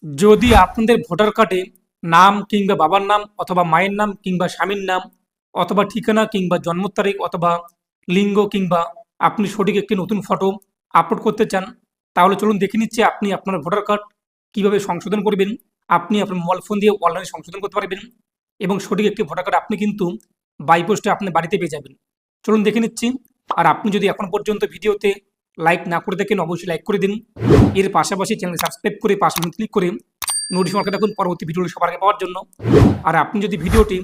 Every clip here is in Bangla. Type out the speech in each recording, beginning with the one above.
যদি আপনাদের ভোটার কার্ডে নাম কিংবা বাবার নাম অথবা মায়ের নাম কিংবা স্বামীর নাম অথবা ঠিকানা কিংবা জন্ম তারিখ অথবা লিঙ্গ কিংবা আপনি সঠিক একটি নতুন ফটো আপলোড করতে চান, তাহলে চলুন দেখে নিচ্ছি আপনি আপনার ভোটার কার্ড কীভাবে সংশোধন করবেন। আপনি আপনার মোবাইল ফোন দিয়ে অনলাইনে সংশোধন করতে পারবেন এবং সঠিক একটি ভোটার কার্ড আপনি কিন্তু বাই পোস্টে আপনার বাড়িতে পেয়ে যাবেন। চলুন দেখে নিচ্ছি। আর আপনি যদি এখন পর্যন্ত ভিডিওতে লাইক না করে দেখেন, অবশ্যই লাইক করে দিন। এর পাশাপাশি চ্যানেল সাবস্ক্রাইব করে পাশে ক্লিক করে নোটিফিকেশন রাখুন পরবর্তী ভিডিওটি সবার আগে পাওয়ার জন্য। আর আপনি যদি ভিডিওটি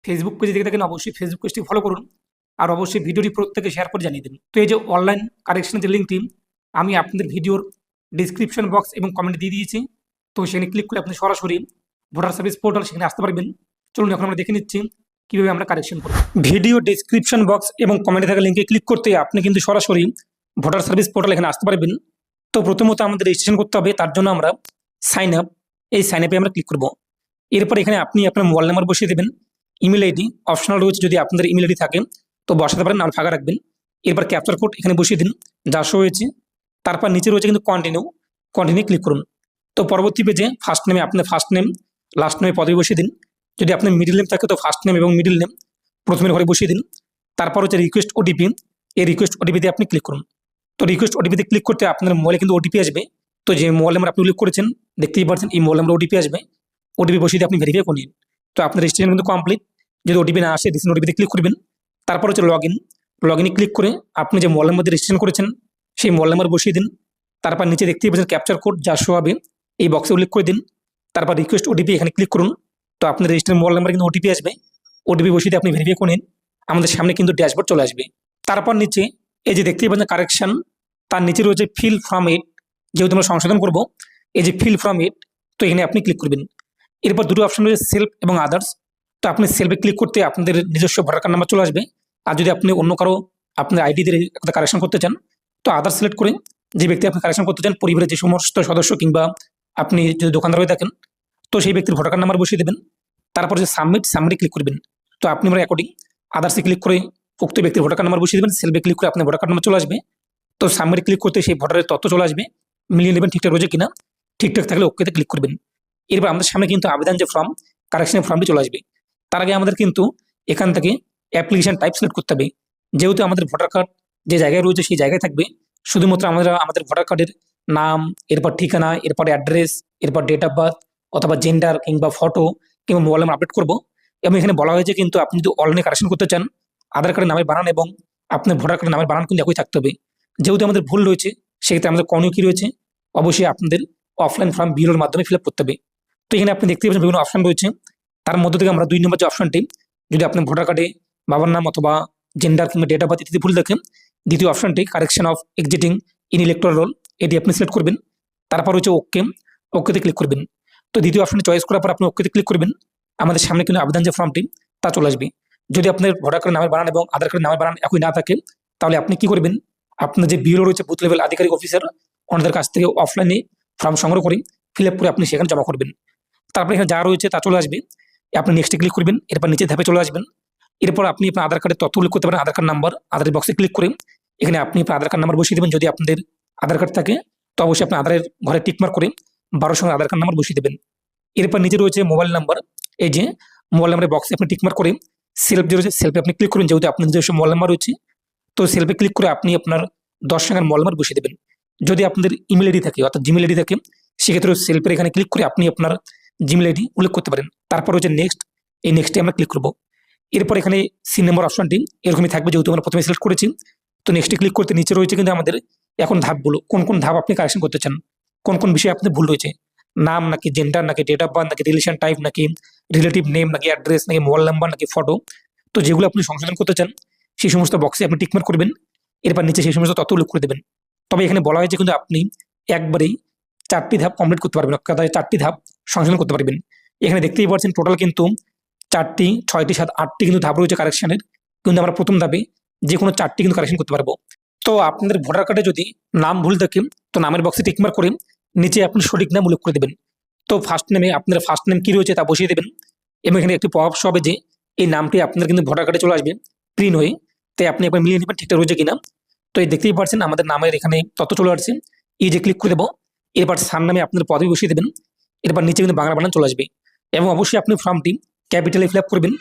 ফেসবুক পেজে দেখে থাকেন, অবশ্যই ফেসবুক পেজটি ফলো করুন আর অবশ্যই ভিডিওটি প্রত্যেকে শেয়ার করে জানিয়ে দিন। তো এই যে অনলাইন কারেকশনের যে লিঙ্কটি আমি আপনাদের ভিডিওর ডিসক্রিপশন বক্স এবং কমেন্টে দিয়ে দিয়েছি, তো সেখানে ক্লিক করে আপনি সরাসরি ভোটার সার্ভিস পোর্টাল সেখানে আসতে পারবেন। চলুন এখন আমরা দেখে নিচ্ছি কীভাবে আমরা কারেকশন করব। ভিডিও ডিসক্রিপশন বক্স এবং কমেন্টে থাকা লিঙ্কে ক্লিক করতে আপনি কিন্তু সরাসরি ভোটার সার্ভিস পোর্টাল এখানে আসতে পারবেন। তো প্রথমত আমাদের রেজিস্ট্রেশন করতে হবে, তার জন্য আমরা সাইন আপ, এই সাইন আপে আমরা ক্লিক করব। এরপর এখানে আপনি আপনার মোবাইল নাম্বার বসিয়ে দেবেন। ইমেল আইডি অপশনাল রয়েছে, যদি আপনাদের ইমেল আইডি থাকে তো বসাতে পারেন, নাহলে ফাঁকা রাখবেন। এরপর ক্যাপচার কোড এখানে বসিয়ে দিন যা শো হয়েছে। তারপর নিচে রয়েছে কিন্তু কন্টিনিউ ক্লিক করুন। তো পরবর্তী পেজে ফার্স্ট নেমে আপনার ফার্স্ট নেম, লাস্ট নেমে পদবি বসিয়ে দিন। যদি আপনার মিডিল নেম থাকে তো ফার্স্ট নেম এবং মিডিল নেম প্রথমের ঘরে বসিয়ে দিন। তারপর হচ্ছে রিকোয়েস্ট ওটিপি, এই রিকোয়েস্ট ওটিপিতে আপনি ক্লিক করুন। তো রিকোয়েস্ট ওটিপিতে ক্লিক করতে আপনার মোবাইলে কিন্তু ওটিপি আসবে। তো যে মোবাইল নাম্বার আপনি উল্লেখ করেছেন দেখতেই পাচ্ছেন, এই মোবাইল নাম্বার ওটিপি আসবে। ওটিপি বসিয়ে দিয়ে আপনি ভেরিফাই করে নিন। তো আপনার রেজিস্ট্রেশন কিন্তু কমপ্লিট। যদি ওটিপি না আসে রিসেন্ট ওটিপিতে ক্লিক করবেন। তারপর হচ্ছে লগ ইনে ক্লিক করে আপনি যে মোবাইল নাম্বার দিয়ে রেজিস্ট্রেশন করেছেন সেই মোবাইল নাম্বার বসিয়ে দিন। তারপর নিচে দেখতেই পাচ্ছেন ক্যাপচার কোড যা শো হবে, এই বক্সে উল্লেখ করে দিন। তারপর রিকোয়েস্ট ওটিপি এখানে ক্লিক করুন। তো আপনার রেজিস্টার মোবাইল নাম্বার কিন্তু ওটিপি আসবে। ওটিপি বসিয়ে দিয়ে আপনি ভেরিফাই করে নিন। আমাদের সামনে কিন্তু ড্যাশবোর্ড চলে আসবে। তারপর নিচে এই যে দেখতেই পাচ্ছেন কারেকশন, তার নিচে রয়েছে ফিল ফ্রম ইট, যেহেতু আমরা সংশোধন করব এই যে ফিল ফ্রম ইট, তো এখানে আপনি ক্লিক করবেন। এরপর দুটো অপশন রয়েছে সেলফ এবং আদার্স। তো আপনি সেলফে ক্লিক করতে আপনাদের নিজস্ব ভোটার কার্ড নাম্বার চলে আসবে। আর যদি আপনি অন্য কারো আপনার আইডি দিয়ে একটা কারেকশন করতে চান তো আদার্স সিলেক্ট করে যে ব্যক্তি আপনি কারেকশন করতে চান, পরিবারের যে সমস্ত সদস্য কিংবা আপনি যদি দোকানদার হয়ে থাকেন তো সেই ব্যক্তির ভোটার কার্ড নাম্বার বসিয়ে দেবেন। তারপর যে সাবমিটে ক্লিক করবেন। তো আপনি আমরা অ্যাকর্ডিং আদার্সে ক্লিক করে উক্ত ব্যক্তির ভোটার কার্ড নাম্বার বসিয়ে দেবেন। সেলফে ক্লিক করে আপনার ভোটার কার্ড নাম্বার চলে আসবে। তো সাবমিটে ক্লিক করতে সেই ভোটারের তথ্য চলে আসবে, মিলিয়ে নেবেন ঠিকঠাক রয়েছে কিনা। ঠিকঠাক থাকলে ওকেতে ক্লিক করবেন। এরপর আমাদের সামনে কিন্তু আবেদন যে ফর্ম, কারেকশনের ফর্মটি চলে আসবে। তার আগে আমাদের কিন্তু এখান থেকে অ্যাপ্লিকেশন টাইপ সিলেক্ট করতে হবে। যেহেতু আমাদের ভোটার কার্ড যে জায়গায় রয়েছে সেই জায়গায় থাকবে, শুধুমাত্র আমাদের ভোটার কার্ডের নাম, এরপর ঠিকানা, এরপর অ্যাড্রেস, এরপর ডেট অফ বার্থ অথবা জেন্ডার কিংবা ফটো কিংবা মোবাইল নাম্বার আপডেট করবো। এবং এখানে বলা হয়েছে কিন্তু আপনি যদি অনলাইনে কারেকশন করতে চান আধার কার্ডের নামের বানান এবং আপনার ভোটার কার্ডের নামের বানান কিন্তু একই থাকতে হবে। যেহেতু আমাদের ভুল রয়েছে সেক্ষেত্রে আমাদের করণীয় কী রয়েছে, অবশ্যই আপনাদের অফলাইন ফর্ম বিএলওর মাধ্যমে ফিল আপ করতে হবে। তো এখানে আপনি দেখতে পাচ্ছেন বিভিন্ন অপশন রয়েছে। তার মধ্যে থেকে আমরা 2 নম্বর যে অপশনটি, যদি আপনি ভোটার কার্ডে বাবার নাম অথবা জেন্ডার কিংবা ডেট অফ বার্থ ইত্যাদি ভুল দেখেন, দ্বিতীয় অপশনটি correction of exciting in electoral roll, এটি আপনি সিলেক্ট করবেন। তারপর হচ্ছে ওকেতে ক্লিক করবেন। তো দ্বিতীয় অপশনটি চয়েস করার পর আপনি ওকেতে ক্লিক করবেন। আমাদের সামনে কিন্তু আবেদন যে ফর্মটি তা চলে আসবে। যদি আপনার ভোটার কার্ডের নামের বানান এবং আধার কার্ডের নামের বানান একই না থাকে তাহলে আপনি কি করবেন, আপনার যে বিএলও রয়েছে বুথ লেভেল আধিকারিক অফিসার, ওনাদের কাছ থেকে অফলাইনে ফর্ম সংগ্রহ করে ফিল আপ করে আপনি সেখানে জমা করবেন। তারপরে এখানে যা রয়েছে তা চলে আসবে। আপনি নেক্সটে ক্লিক করবেন। এরপর নিচে ধাপে চলে আসবেন। এরপর আপনি আপনার আধার কার্ডের তথ্য উল্লেখ করতে পারেন। আধার কার্ড নাম্বার আধার বক্সে ক্লিক করে এখানে আপনি আপনার আধার কার্ড নাম্বার বসিয়ে দেবেন। যদি আপনাদের আধার কার্ড থাকে তো অবশ্যই আপনার আধারের ঘরে টিকমার্ক করে 12 সঙ্গে আধার কার্ড নাম্বার বসিয়ে দেবেন। এরপর নিচে রয়েছে মোবাইল নাম্বার, এই যে মোবাইল নাম্বারের বক্সে আপনি টিকমার্ক করে সেলফ যে রয়েছে সেলফে আপনি ক্লিক করুন। যেহেতু আপনার নিজস্ব মোবাইল নাম্বার রয়েছে তো সেলফে ক্লিক করে আপনি আপনার 10 সংখ্যার মোবাইল নাম্বার বসিয়ে দেবেন। যদি আপনাদের ইমেল আইডি থাকে অর্থাৎ জিমেল আইডি থাকে সেক্ষেত্রে সেলফের এখানে ক্লিক করে আপনি আপনার জিমেল আইডি উল্লেখ করতে পারেন। তারপর হচ্ছে নেক্সট, এই নেক্সটে আমরা ক্লিক করব। এরপর এখানে সিন নাম্বার অপশনটি এরকমই থাকবে যেহেতু আমরা প্রথমে সিলেক্ট করেছি। তো নেক্সটে ক্লিক করতে নিচে রয়েছে কিন্তু আমাদের এখন ধাপগুলো, কোন কোন ধাপ আপনি কারেকশন করতে চান, কোন কোন বিষয়ে আপনার ভুল রয়েছে, নাম নাকি জেন্ডার নাকি ডেট অফ বার্থ নাকি রিলেশন টাইপ নাকি রিলেটিভ নেম নাকি অ্যাড্রেস নাকি মোবাইল নাম্বার নাকি ফটো। তো যেগুলো আপনি সংশোধন করতে চান সেই সমস্ত বক্সে আপনি টিকমার্ক করবেন। এরপর নিচে সেই সমস্ত তথ্য উল্লেখ করে দেবেন। তবে এখানে বলা হয়েছে কিন্তু আপনি একবারেই 4টি ধাপ কমপ্লিট করতে পারবেন, অর্থাৎ 4টি ধাপ সংশোধন করতে পারবেন। এখানে দেখতেই পাচ্ছেন টোটাল কিন্তু 4টি 6টি 7 8টি কিন্তু ধাপ রয়েছে কারেকশনের, কিন্তু আমরা প্রথম ধাপে যে কোনো 4টি কিন্তু কারেকশন করতে পারবো। তো আপনাদের ভোটার কার্ডে যদি নাম ভুল থাকে তো নামের বক্সে টিকমার্ক করে নিচে আপনি সঠিক নাম উল্লেখ করে দেবেন। তো ফার্স্ট নেমে আপনার ফার্স্ট নেম কি রয়েছে তা বসিয়ে দেবেন এবং এখানে একটি পপ হবে যে এই নামটি আপনার কিন্তু ভোটার কার্ডে চলে আসবে প্রিন্ট হয়ে। তাই আপনি একবার মিলিয়ে নেবেন ঠিকঠাক রয়েছে কিনা। তো এই দেখতেই পাচ্ছেন আমাদের নামের এখানে তথ্য চলে আসছে। এই যে ক্লিক করে দেবো। এরপর সার নামে আপনার পদবি বসিয়ে দেবেন। এরপর নিচে কিন্তু বাংলা বানান চলে আসবে। এবং অবশ্যই আপনি ফর্মটি ক্যাপিটালে ফিল আপ করবেন।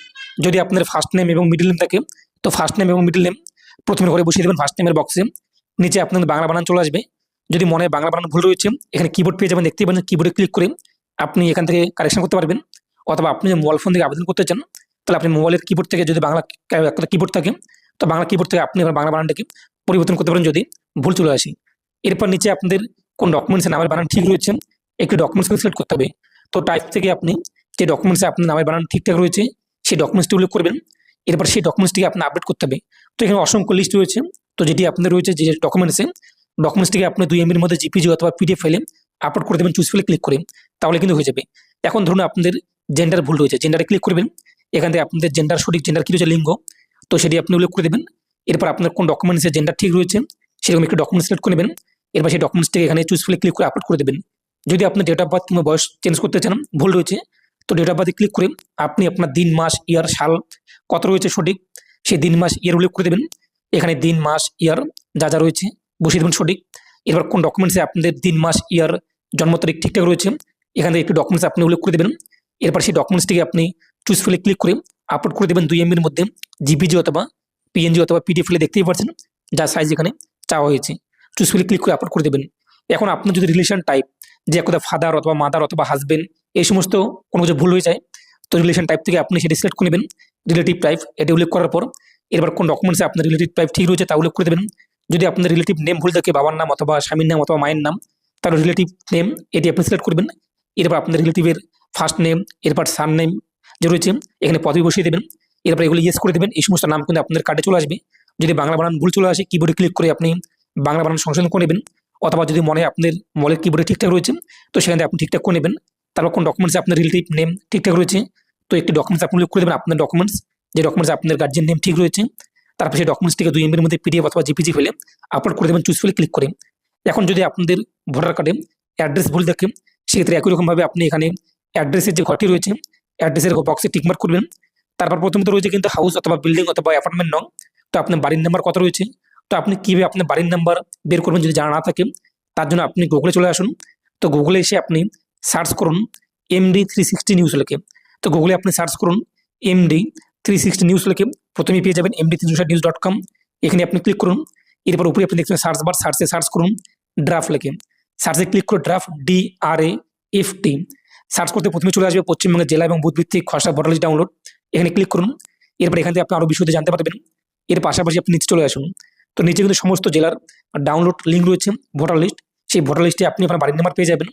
যদি আপনার ফার্স্ট নেম এবং মিডল নেম থাকে, তো ফার্স্ট নেম এবং মিডল নেম প্রথমে ঘরে বসিয়ে দেবেন ফার্স্ট নেমের বক্সে। নিচে আপনার বাংলা বানান চলে আসবে। যদি মনে হয় বাংলা বানান ভুল রয়েছে, এখানে কিবোর্ড পেয়ে যাবেন, দেখতেই পাচ্ছেন। কিবোর্ডে ক্লিক করে আপনি এখান থেকে কারেকশন করতে পারবেন। অথবা আপনি যে মোবাইল ফোন থেকে আবেদন করতে চান, তাহলে আপনি মোবাইলের কিবোর্ড থেকে যদি বাংলা একটা কিবোর্ড থাকে, তো বাংলা কিবোর্ড থেকে আপনি আবার বাংলা বানানটাকে পরিবর্তন করতে পারেন যদি ভুল চলে আসে। এরপর নিচে আপনাদের কোন ডকুমেন্টসের নামের বানান ঠিক রয়েছে, একটি ডকুমেন্টসকে সিলেক্ট করতে হবে। তো টাইপ থেকে আপনি যে ডকুমেন্টসে আপনার নামের বানান ঠিকঠাক রয়েছে সেই ডকুমেন্টসটি উল্লেখ করবেন। এরপর সেই ডকুমেন্টসটিকে আপনি আপডেট করতে হবে। তো এখানে অসংখ্য লিস্ট রয়েছে। তো যেটি আপনাদের রয়েছে যে ডকুমেন্টসটিকে আপনি 2 MB মধ্যে জিপিজি অথবা পিডিএফ ফাইলে আপলোড করে দেবেন চুজ ফাইলে ক্লিক করে, তাহলে কিন্তু হয়ে যাবে। এখন ধরুন আপনাদের জেন্ডার ভুল রয়েছে, জেন্ডারে ক্লিক করবেন। এখান থেকে আপনাদের জেন্ডার সঠিক জেন্ডার কি রয়েছে, লিঙ্গ, তো সেটি আপনি উল্লেখ করে দেবেন। এরপর আপনার কোন ডকুমেন্টসের জেন্ডার ঠিক রয়েছে সেরকম একটি ডকুমেন্ট সিলেক্ট করে নেবেন। এরপর সেই ডকুমেন্টসটিকে এখানে চুজ ফাইলে ক্লিক করে আপলোড করে দেবেন। যদি আপনি ডেট অফ বার্থ কিংবা বয়স চেঞ্জ করতে চান, ভুল রয়েছে, তো ডেট অফ বার্থে ক্লিক করে আপনি আপনার দিন, মাস, ইয়ার, সাল কত রয়েছে সঠিক, সেই দিন, মাস, ইয়ার উল্লেখ করে দেবেন। এখানে দিন, মাস, ইয়ার যা যা রয়েছে বসিয়ে দেবেন সঠিক। এবার কোন ডকুমেন্টসে আপনাদের দিন, মাস, ইয়ার, জন্ম তারিখ ঠিকঠাক রয়েছে, এখান থেকে একটি ডকুমেন্টস আপনি উল্লেখ করে দেবেন। এরপর সেই ডকুমেন্টসটিকে আপনি চুজ ফাইলে ক্লিক করে আপলোড করে দেবেন 2 MBর মধ্যে জিপিজি অথবা পিএনজি অথবা পিডিএফ ফাইলে, দেখতেই পাচ্ছেন যা সাইজ এখানে চাওয়া হয়েছে। চুজ ফাইলে ক্লিক করে আপলোড করে দেবেন। এখন আপনার যদি রিলেশন টাইপ, যে কোথাও ফাদার অথবা মাদার অথবা হাজবেন্ড, এই সমস্ত কোনো কিছু ভুল হয়ে যায়, তো রিলেশন টাইপ থেকে আপনি সেটি সিলেক্ট করে নেবেন। রিলেটিভ টাইপ এটি উল্লেখ করার পর এরপর কোন ডকুমেন্টসে আপনার রিলেটিভ টাইপ ঠিক রয়েছে তা উল্লেখ করে দেবেন। যদি আপনার রিলেটিভ নেম ভুল থাকে, বাবার নাম অথবা স্বামীর নাম অথবা মায়ের নাম, তাহলে রিলেটিভ নেম এটি আপনি সিলেক্ট করবেন। এরপর আপনার রিলেটিভের ফার্স্ট নেম, এরপর সার নেম যে রয়েছে এখানে পদবি বসিয়ে দেবেন। এরপর এগুলো ইয়েস করে দেবেন। এই সমস্ত নাম কিন্তু আপনাদের কার্ডে চলে আসবে। যদি বাংলা বানান ভুল চলে আসে, কিবোর্ডে ক্লিক করে আপনি বাংলা বানান সংশোধন করে নেবেন। অথবা যদি মনে হয় আপনার মোবাইলের কিবোর্ডে ঠিকঠাক রয়েছে, তো সেখান থেকে আপনি ঠিকঠাক করে নেবেন। তারপর কোন ডকুমেন্টসে আপনার রিলেটিভ নেম ঠিকঠাক রয়েছে, তো একটি ডকুমেন্টস আপনি উল্লেখ করে দেবেন আপনার ডকুমেন্টস, যে ডকুমেন্টস আপনার গার্জিয়ান নেম ঠিক রয়েছে। তারপর সেই ডকুমেন্টসটিকে 2 MBর মধ্যে পিডিএফ অথবা জিপিজি ফাইলে আপলোড করে দেবেন চুজ ফাইলে ক্লিক করে। এখন যদি আপনাদের ভোটার কার্ডে অ্যাড্রেস ভুল থাকে, সেক্ষেত্রে একই রকমভাবে আপনি এখানে অ্যাড্রেসের যে ঘরটি রয়েছে অ্যাড্রেসের বক্সে টিকমার্ক করবেন। তারপর প্রথমত রয়েছে কিন্তু হাউস অথবা বিল্ডিং অথবা অ্যাপার্টমেন্ট নং, তো আপনার বাড়ির নাম্বার কত রয়েছে, তো আপনি কীভাবে আপনার বাড়ির নাম্বার বের করবেন যদি জানা না থাকে, তার জন্য আপনি গুগলে চলে আসুন। তো গুগলে এসে আপনি সার্চ করুন MD360 নিউজ লিখে। তো গুগলে আপনি সার্চ করুন MD360 নিউজ লিখে, প্রথমেই পেয়ে যাবেন MD360news.com। এখানে আপনি ক্লিক করুন। এরপর উপরে আপনি দেখছেন সার্চ বার, সার্চে সার্চ করুন ড্রাফট লিখে। সার্চে ক্লিক করে ড্রাফট DRAFT সার্চ করতে প্রথমে চলে আসবে পশ্চিমবঙ্গের জেলা এবং বুথ ভিত্তিক খসড়া ভোটার লিস্ট ডাউনলোড, এখানে ক্লিক করুন। এরপর এখান থেকে আপনি আরও বিশদে জানতে পারবেন। এর পাশাপাশি আপনি নিচে চলে আসুন। তো নিচে কিন্তু সমস্ত জেলার ডাউনলোড লিঙ্ক রয়েছে ভোটার লিস্ট, সেই ভোটার লিস্টে আপনি আপনার বাড়ির নাম্বার পেয়ে যাবেন।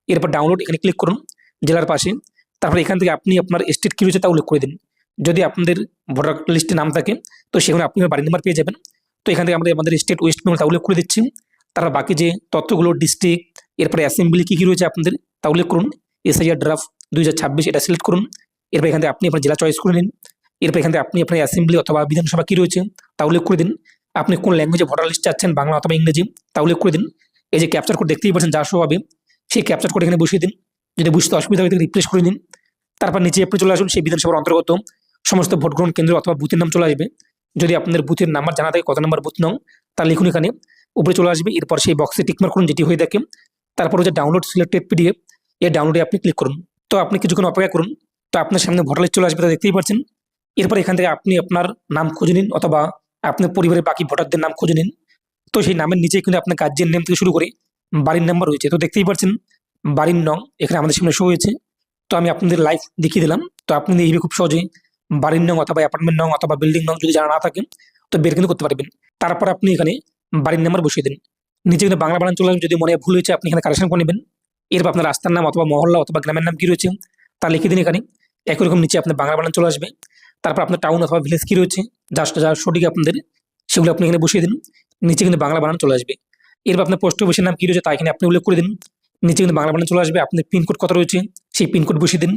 এরপর ডাউনলোড এখানে ক্লিক করুন জেলার পাশে। তারপর এখান থেকে আপনি আপনার স্টেট কী রয়েছে তা উল্লেখ করে দিন। যদি আপনাদের ভোটার লিস্টে নাম থাকে, তো সেখানে আপনি বাড়ির নাম্বার পেয়ে যাবেন। তো এখান থেকে আমাদের স্টেট ওয়েস্ট বেঙ্গল তা উল্লেখ করে দিচ্ছি। তারপর বাকি যে তথ্যগুলো ডিস্ট্রিক্ট, এরপরে অ্যাসেম্বলি কী কী রয়েছে আপনাদের তা উল্লেখ করুন। SIR ড্রাফট 2026 এটা সিলেক্ট করুন। এরপর এখান থেকে আপনি আপনার জেলা চয়েস করে নিন। এরপর এখান থেকে আপনি আপনার অ্যাসেম্বলি অথবা বিধানসভা কী রয়েছে তা উল্লেখ করে দিন। আপনি কোন ল্যাঙ্গুয়েজে ভোটার লিস্ট চাচ্ছেন, বাংলা অথবা ইংরেজি, তা উল্লেখ করে দিন। এই যে ক্যাপচার কোড দেখতেই পাচ্ছেন যা শো হবে, সেই ক্যাপচার কোড এখানে বসিয়ে দিন। যদি বুঝতে অসুবিধা হয় রিপ্লেস করে দিন। তারপর নিচে আপনি চলে আসুন সেই বিধানসভার অন্তর্গত সমস্ত ভোট গ্রহণ কেন্দ্র অথবা বুথের নাম চলে আসবে। যদি আপনাদের বুথের নাম্বার জানা থাকে, কত নম্বর বুথ নং, তা লিখুন এখানে, উপরে চলে আসবে। এরপর সেই বক্সে টিকমার্ক করুন যেটি হয়ে থাকে। তারপর হচ্ছে ডাউনলোড সিলেক্টেড PDF, এই ডাউনলোডে আপনি ক্লিক করুন। তো আপনি কিছুক্ষণ অপেক্ষা করুন। তো আপনার সামনে ভোটার লিস্ট চলে আসবে, তা দেখতেই পাচ্ছেন। এরপর এখান থেকে আপনি আপনার নাম খুঁজে নিন অথবা আপনার পরিবারের বাকি ভোটারদের নাম খুঁজে নিন। তো সেই নামের নিচে কিন্তু আপনার গার্জিয়ান নেম থেকে শুরু করে বাড়ির নাম্বার রয়েছে। তো দেখতেই পাচ্ছেন বাড়ির নং এখানে আমাদের সামনে শো হয়েছে। তো আমি আপনাদের লাইভ দেখিয়ে দিলাম। তো আপনি এইভাবে খুব সহজেই বাড়ির নং অথবা অ্যাপার্টমেন্ট নং অথবা বিল্ডিং নং যদি জানা না থাকে, তো বের কিন্তু করতে পারবেন। তারপর আপনি এখানে বাড়ির নাম্বার বসিয়ে দিন। নিচে কিন্তু বাংলা বানান চলে আসবে। যদি মনে ভুল হয়েছে আপনি এখানে কারেকশন করে নেবেন। এরপর আপনার রাস্তার নাম অথবা মহল্লা অথবা গ্রামের নাম কী রয়েছে তা লিখে দিন এখানে। একই রকম নিচে আপনার বাংলা বানান চলে আসবে। তারপর আপনার টাউন অথবা ভিলেজ কী রয়েছে যা সঠিক আপনাদের, সেগুলো আপনি এখানে বসিয়ে দিন। নিচে কিন্তু বাংলা বানান চলে আসবে। এরপর আপনার পোস্ট অফিসের নাম কী রয়েছে তা এখানে আপনি উল্লেখ করে দিন। নিচে কিন্তু বাংলা বানান চলে আসবে। আপনার পিনকোড কত রয়েছে সেই পিনকোড বসিয়ে দিন।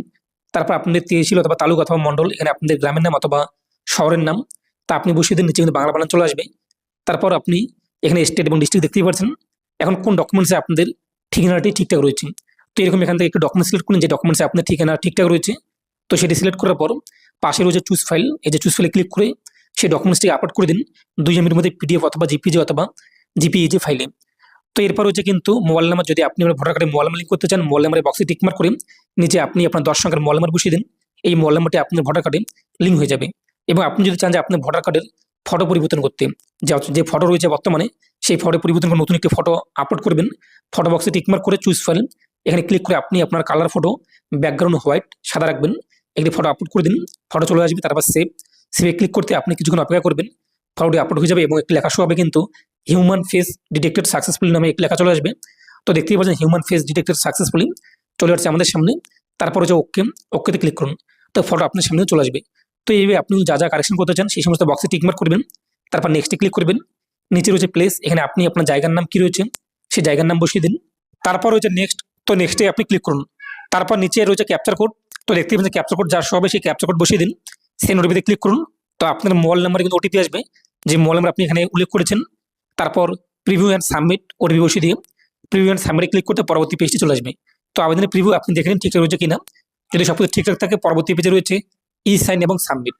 তারপর আপনাদের তহসিল অথবা তালুক অথবা মণ্ডল, এখানে আপনাদের গ্রামের নাম অথবা শহরের নাম তা আপনি বসিয়ে দিন। নিচে কিন্তু বাংলা বানান চলে আসবে। তারপর আপনি এখানে স্টেট এবং ডিস্ট্রিক্ট দেখতেই পাচ্ছেন। এখন কোন ডকুমেন্টসে আপনাদের ঠিকানাটি ঠিকঠাক রয়েছে, তো এরকম এখান থেকে একটু ডকুমেন্ট সিলেক্ট করুন যে ডকুমেন্টসে আপনার ঠিকানা ঠিকঠাক রয়েছে। তো সেটি সিলেক্ট করার পর পাশে রয়েছে চুজ ফাইল, এই যে চুজ ফাইলে ক্লিক করে সেই ডকুমেন্টসটি আপলোড করে দিন 2 MBর মধ্যে PDF অথবা JPG অথবা JPEG ফাইলে। তো এরপর হচ্ছে কিন্তু মোবাইল নাম্বার, যদি আপনি আপনার ভোটার কার্ডে মোবাইল নাম্বার লিঙ্ক করতে চান, মোবাইল নাম্বারে বক্সে টিক মার্ক করে নিচে আপনি আপনার 10 সংখ্যার মোবাইল নাম্বার বসিয়ে দিন। এই মোবাইল নাম্বারটি আপনার ভোটার কার্ডে লিঙ্ক হয়ে যাবে। এবং আপনি যদি চান যে আপনার ভোটার কার্ডের ফটো পরিবর্তন করতে, যে ফটো রয়েছে বর্তমানে সেই ফটো পরিবর্তন করে নতুন একটি ফটো আপলোড করবেন, ফটো বক্সে টিক মার্ক করে চুজ ফাইল এখানে ক্লিক করে আপনি আপনার কালার ফটো, ব্যাকগ্রাউন্ড হোয়াইট সাদা রাখবেন, একটি ফটো আপলোড করে দিন, ফটো চলে আসবে। তারপর সেভে ক্লিক করতে আপনি কিছুক্ষণ অপেক্ষা করবেন, ফটোটি আপলোড হয়ে যাবে এবং একটি লেখা শো হবে কিন্তু হিউম্যান ফেস ডিটেক্টেড সাকসেসফুলি নামে একটি লেখা চলে আসবে। তো দেখতেই পাচ্ছেন হিউম্যান ফেস ডিটেক্টেড সাকসেসফুলি চলে আসছে আমাদের সামনে। তারপর হচ্ছে ওকেতে ক্লিক করুন, তো ফটো আপনার সামনে চলে আসবে। তো এইভাবে আপনি যা যা কারেকশন করতে চান সেই সমস্ত বক্সে টিকমার্ক করবেন, তারপর নেক্সটে ক্লিক করবেন। নিচে রয়েছে প্লেস, এখানে আপনি আপনার জায়গার নাম কি রয়েছে সেই জায়গার নাম বসিয়ে দিন। তারপর রয়েছে নেক্সট, তো নেক্সটে আপনি ক্লিক করুন। তারপর নিচে রয়েছে ক্যাপচার কোড, তো দেখতেই পাচ্ছেন ক্যাপচার কোড যার শো হবে সেই ক্যাপচার কোড বসিয়ে দিন। সেন্ড ওটিপিতে ক্লিক করুন, তো আপনার মোবাইল নাম্বারে কিন্তু ওটিপি আসবে, যে মোবাইল নাম্বার আপনি এখানে উল্লেখ করেছেন। তারপর প্রিভিউ অ্যান্ড সাবমিট ওটিপি বসিয়ে দিয়ে প্রিভিউ অ্যান্ড সাবমিটে ক্লিক করতে পরবর্তী পেজটি চলে আসবে। তো আবেদনের প্রিভিউ আপনি দেখে নিন ঠিকঠাক রয়েছে কিনা, যদি সব কিছু ঠিকঠাক থাকে পরবর্তী পেজে রয়েছে ই সাইন এবং সাবমিট,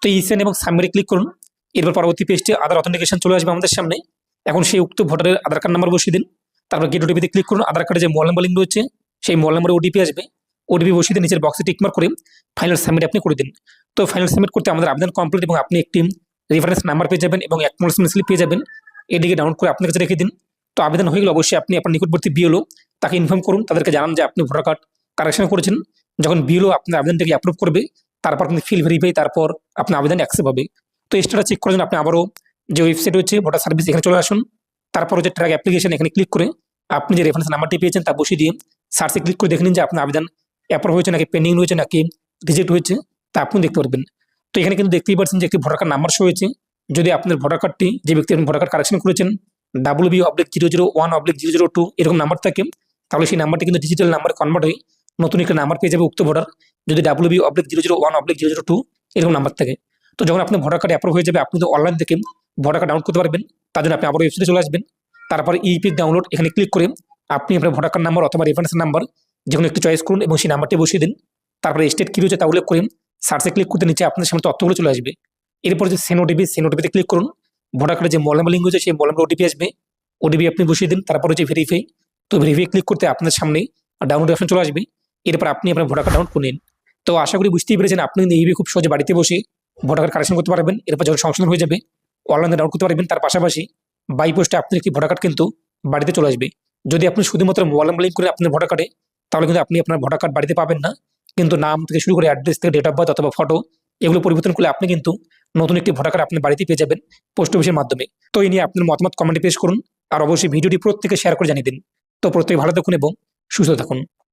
তো ই সাইন এবং সাবমিটে ক্লিক করুন। এরপর পরবর্তী পেজটি আধার অথেন্টিকেশন চলে আসবে আমাদের সামনে। এখন সেই উক্ত ভোটারের আধার কার্ড নাম্বার বসিয়ে দিন, তারপর গেট ওটিপিতে ক্লিক করুন। আধার কার্ডে যে মোবাইল নাম্বার লিঙ্ক রয়েছে সেই মোবাইল নাম্বারে ওটিপি আসবে, ওটিপি বসিয়ে দিয়ে নিচের বক্সে টিকমার্ক করে ফাইনাল সাবমিট আপনি করে দিন। তো ফাইনাল সাবমিট করতে আমাদের আবেদন কমপ্লিট এবং আপনি একটি রেফারেন্স নাম্বার পেয়ে যাবেন এবং অ্যাকনোলেজমেন্ট স্লিপ পেয়ে যাবেন, এটিকে ডাউনলোড করে আপনার কাছে রেখে দিন। তো আবেদন হয়ে গেলে অবশ্যই আপনি আপনার নিকটবর্তী বিএলও তাকে ইনফর্ম করুন, তাদেরকে জানান যে আপনি ভোটার কার্ড কারেকশন করেছেন। যখন বিএলও আপনার আবেদনটাকে অ্যাপ্রুভ করবে তারপর আপনি ফিল ভেরিফাই, তারপর আপনার আবেদন অ্যাকসেপ্ট হবে। তো স্টেটাস চেক করার জন্য আপনি আবারও যে ওয়েবসাইট হচ্ছে ভোটার সার্ভিস এখানে চলে আসুন। তারপর হচ্ছে ট্র্যাক অ্যাপ্লিকেশন, এখানে ক্লিক করে আপনি যে রেফারেন্স নাম্বারটি পেয়েছেন তা বসিয়ে দিয়ে সার্চে ক্লিক করে দেখে নিন যে আপনার আবেদন অ্যাপ্রুভ হয়েছে নাকি পেন্ডিং রয়েছে নাকি রিজেক্ট হয়েছে, তা আপনি দেখতে পারবেন। তো এখানে কিন্তু দেখতেই পাচ্ছেন যে একটি ভোটার কার্ড নাম্বার শো হয়েছে। যদি আপনার ভোটার কার্ডটি, যে ব্যক্তি আপনি ভোটার কার্ড কারেকশন করেছেন, WB/001/002 এরকম নাম্বার থাকে, তাহলে সেই নাম্বারটি কিন্তু ডিজিটাল নাম্বারে কনভার্ট হয়ে নতুন একটা নাম্বার পেয়ে যাবে উক্ত ভোটার, যদি WB/001/002 এরকম নাম্বার থাকে। তো যখন আপনার ভোটার কার্ড অ্যাপ্রুভ হয়ে যাবে আপনি তো অনলাইন থেকে ভোটার কার্ড ডাউনলোড করতে পারবেন। তার জন্য আপনি আবার ওয়েবসাইটে চলে আসবেন, তারপর ইপিক ডাউনলোড এখানে ক্লিক করে আপনি আপনার ভোটার কার্ড নাম্বার অথবা রেফারেন্স নাম্বার যে কোনো একটি চয়েস করুন এবং সেই নাম্বারটি বসিয়ে দিন। তারপরে স্টেট কী রয়েছে তা উল্লেখ করে সার্চে ক্লিক করতে নিচে আপনার সামনে তথ্যগুলো চলে আসবে। এরপর যে সেন্ড ওটিপিতে ক্লিক করুন, ভোটার কার্ডে যে মোবাইল নাম্বার লিঙ্ক হয়েছে সেই মোবাইল নাম্বার ওটিপি আসবে, ওটিপি আপনি বসিয়ে দিন। তারপর হচ্ছে ভেরিফাই, তো ভেরিফাই ক্লিক করতে আপনার সামনে ডাউনলোড অপশন চলে আসবে। এরপর আপনি আপনার ভোটার কার্ড ডাউনলোড করে নিন। তো আশা করি বুঝতেই পেরেছেন আপনি এইভাবে খুব সহজে বাড়িতে বসে ভোটার কার্ড কারেকশন করতে পারবেন। এরপর যখন সংশোধন হয়ে যাবে অনলাইনে ডাউনলোড করতে পারবেন। তার পাশাপাশি বাই পোস্টে আপনার একটি ভোটার কার্ড কিন্তু বাড়িতে চলে আসবে। যদি আপনি শুধুমাত্র মোবাইল নাম্বার লিঙ্ক করেন আপনার ভোটার কার্ডে, তাহলে কিন্তু আপনি আপনার ভোটার কার্ড বাড়িতে পাবেন না, কিন্তু নাম থেকে শুরু করে অ্যাড্রেস থেকে ডেট অফ বার্থ অথবা ফটো এগুলো পরিবর্তন করলে আপনি কিন্তু নতুন একটি ভোটার কার্ড আপনার বাড়িতে পেয়ে যাবেন পোস্ট অফিসের মাধ্যমে। তো এই নিয়ে আপনার মতামত কমেন্টে পেশ করুন, আর অবশ্যই ভিডিওটি প্রত্যেকে শেয়ার করে জানিয়ে দিন। তো প্রত্যেকে ভালো থাকুন এবং সুস্থ থাকুন।